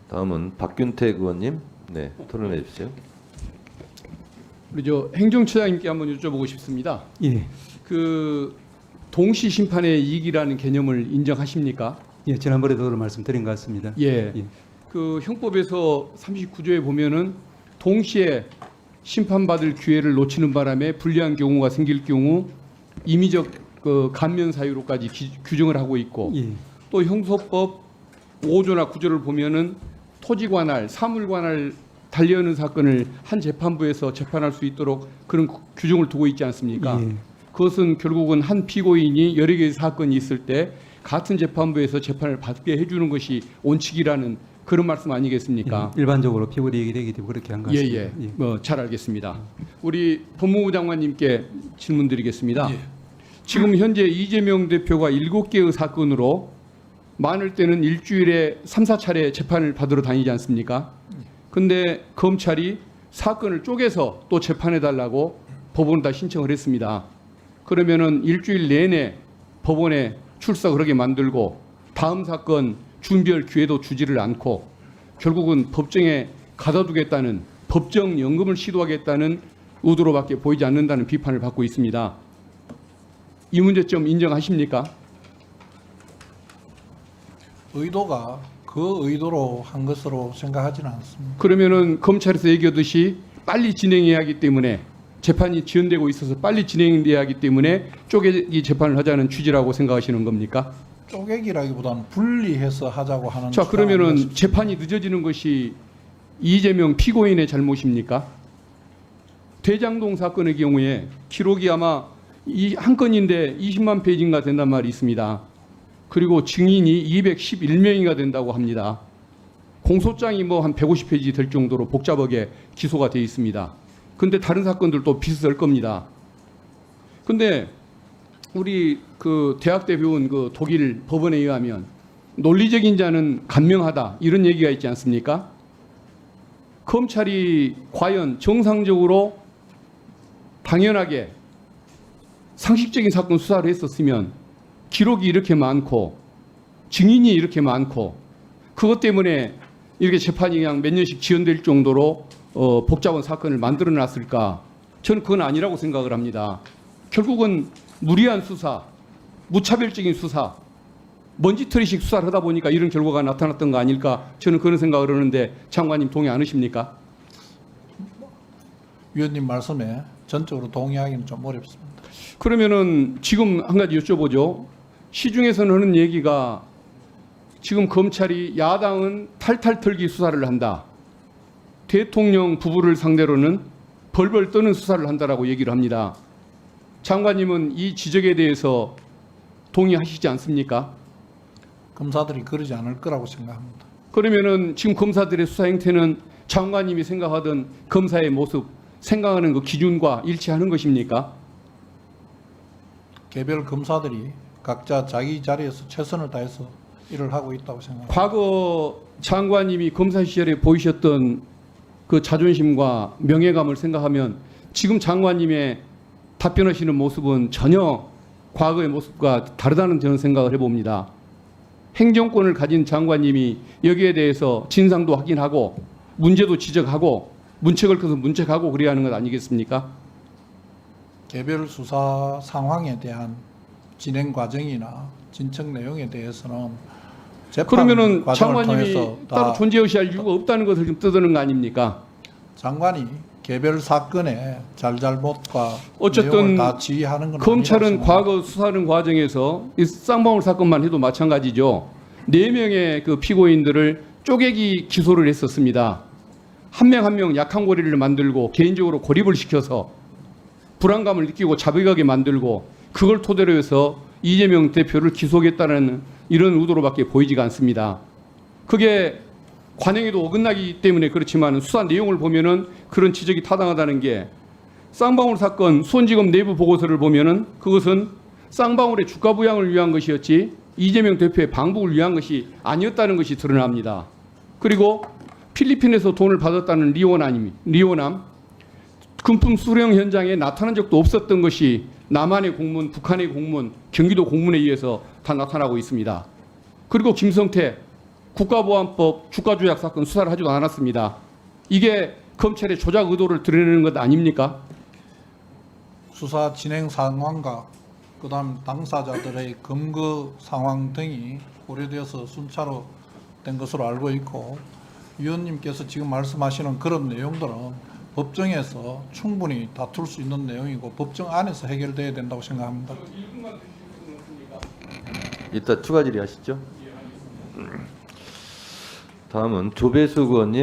다음은 박균택 의원님, 네, 토론해 주십시오. 우리 저 행정처장님께 한번 여쭤보고 싶습니다. 예, 그 동시 심판의 이익이라는 개념을 인정하십니까? 예, 지난번에도 말씀드린 것 같습니다. 예. 예. 그 형법에서 39조에 보면은 동시에 심판받을 기회를 놓치는 바람에 불리한 경우가 생길 경우 임의적 그 감면 사유로까지 규정을 하고 있고 예, 또 형소법 5조나 9조를 보면은 토지 관할, 사물 관할 달려오는 사건을 한 재판부에서 재판할 수 있도록 그런 규정을 두고 있지 않습니까? 예. 그것은 결국은 한 피고인이 여러 개의 사건이 있을 때 같은 재판부에서 재판을 받게 해주는 것이 원칙이라는 그런 말씀 아니겠습니까? 예, 일반적으로 피고리 얘기 되기 때문에 그렇게 한 것 같습니다. 예예. 뭐 잘 알겠습니다. 우리 법무부 장관님께 질문드리겠습니다. 지금 현재 이재명 대표가 7개의 사건으로 많을 때는 일주일에 3, 4차례 재판을 받으러 다니지 않습니까? 근데 검찰이 사건을 쪼개서 또 재판해 달라고 법원에다 신청을 했습니다. 그러면은 일주일 내내 법원에 출석을 하게 만들고 다음 사건 준비할 기회도 주지를 않고 결국은 법정에 가둬두겠다는 법정 연금을 시도하겠다는 의도로밖에 보이지 않는다는 비판을 받고 있습니다. 이 문제점 인정하십니까? 의도가 그 의도로 한 것으로 생각하지는 않습니다. 그러면은 검찰에서 얘기하듯이 빨리 진행해야 하기 때문에 재판이 지연되고 있어서 빨리 진행돼야 하기 때문에 쪼개기 재판을 하자는 취지라고 생각하시는 겁니까? 쪼개기라기보다는 분리해서 하자고 하는. 자, 그러면은 재판이 늦어지는 것이 이재명 피고인의 잘못입니까? 대장동 사건의 경우에 기록이 아마 이 한 건인데 20만 페이지인가 된단 말이 있습니다. 그리고 증인이 211명이가 된다고 합니다. 공소장이 뭐 한 150페이지 될 정도로 복잡하게 기소가 되어 있습니다. 근데 다른 사건들도 비슷할 겁니다. 근데 우리 그 대학 때 배운 그 독일 법원에 의하면 논리적인 자는 간명하다 이런 얘기가 있지 않습니까? 검찰이 과연 정상적으로 당연하게 상식적인 사건 수사를 했었으면 기록이 이렇게 많고 증인이 이렇게 많고 그것 때문에 이렇게 재판이 그냥 몇 년씩 지연될 정도로 복잡한 사건을 만들어 놨을까? 저는 그건 아니라고 생각을 합니다. 결국은 무리한 수사, 무차별적인 수사, 먼지털이식 수사를 하다 보니까 이런 결과가 나타났던 거 아닐까? 저는 그런 생각을 하는데 장관님 동의 않으십니까? 위원님 말씀에 전적으로 동의하기는 좀 어렵습니다. 그러면은 지금 한 가지 여쭤보죠. 시중에서는 하는 얘기가 지금 검찰이 야당은 탈탈 털기 수사를 한다. 대통령 부부를 상대로는 벌벌 떠는 수사를 한다라고 얘기를 합니다. 장관님은 이 지적에 대해서 동의하시지 않습니까? 검사들이 그러지 않을 거라고 생각합니다. 그러면은 지금 검사들의 수사 행태는 장관님이 생각하던 검사의 모습, 생각하는 그 기준과 일치하는 것입니까? 개별 검사들이 각자 자기 자리에서 최선을 다해서 일을 하고 있다고 생각합니다. 과거 장관님이 검사 시절에 보이셨던 그 자존심과 명예감을 생각하면 지금 장관님의 답변하시는 모습은 전혀 과거의 모습과 다르다는 저는 생각을 해봅니다. 행정권을 가진 장관님이 여기에 대해서 진상도 확인하고 문제도 지적하고 문책을 커서 문책하고 그래야 하는 것 아니겠습니까? 개별 수사 상황에 대한 진행 과정이나 진척 내용에 대해서는 재판 그러면은 과정을 장관님이 통해서 따로 다 존재하셔야 할 이유가 없다는 것을 좀 떠드는 거 아닙니까? 장관이 개별 사건의 잘잘못과 어쨌든 내용을 다 지휘하는 건 검찰은 아니라고 생각합니다. 과거 수사하는 과정에서 이 쌍방울 사건만 해도 마찬가지죠. 4명의 그 피고인들을 쪼개기 기소를 했었습니다. 한 명 한 명 약한 고리를 만들고 개인적으로 고립을 시켜서 불안감을 느끼고 자백하게 만들고 그걸 토대로 해서 이재명 대표를 기소하겠다는 이런 의도로밖에 보이지가 않습니다. 그게 관행에도 어긋나기 때문에 그렇지만 수사 내용을 보면은 그런 지적이 타당하다는 게 쌍방울 사건 수원지검 내부 보고서를 보면은 그것은 쌍방울의 주가 부양을 위한 것이었지 이재명 대표의 방북을 위한 것이 아니었다는 것이 드러납니다. 그리고 필리핀에서 돈을 받았다는 리오남 금품 수령 현장에 나타난 적도 없었던 것이 남한의 공문, 북한의 공문, 경기도 공문에 의해서 다 나타나고 있습니다. 그리고 김성태 국가보안법 주가조작 사건 수사를 하지도 않았습니다. 이게 검찰의 조작 의도를 드러내는 것 아닙니까? 수사 진행 상황과 그다음 당사자들의 검거 상황 등이 고려되어서 순차로 된 것으로 알고 있고, 위원님께서 지금 말씀하시는 그런 내용들은 법정에서 충분히 다툴 수 있는 내용이고 법정 안에서 해결돼야 된다고 생각합니다. 이따 추가 질의하시죠. 다음은 조배수 의원님.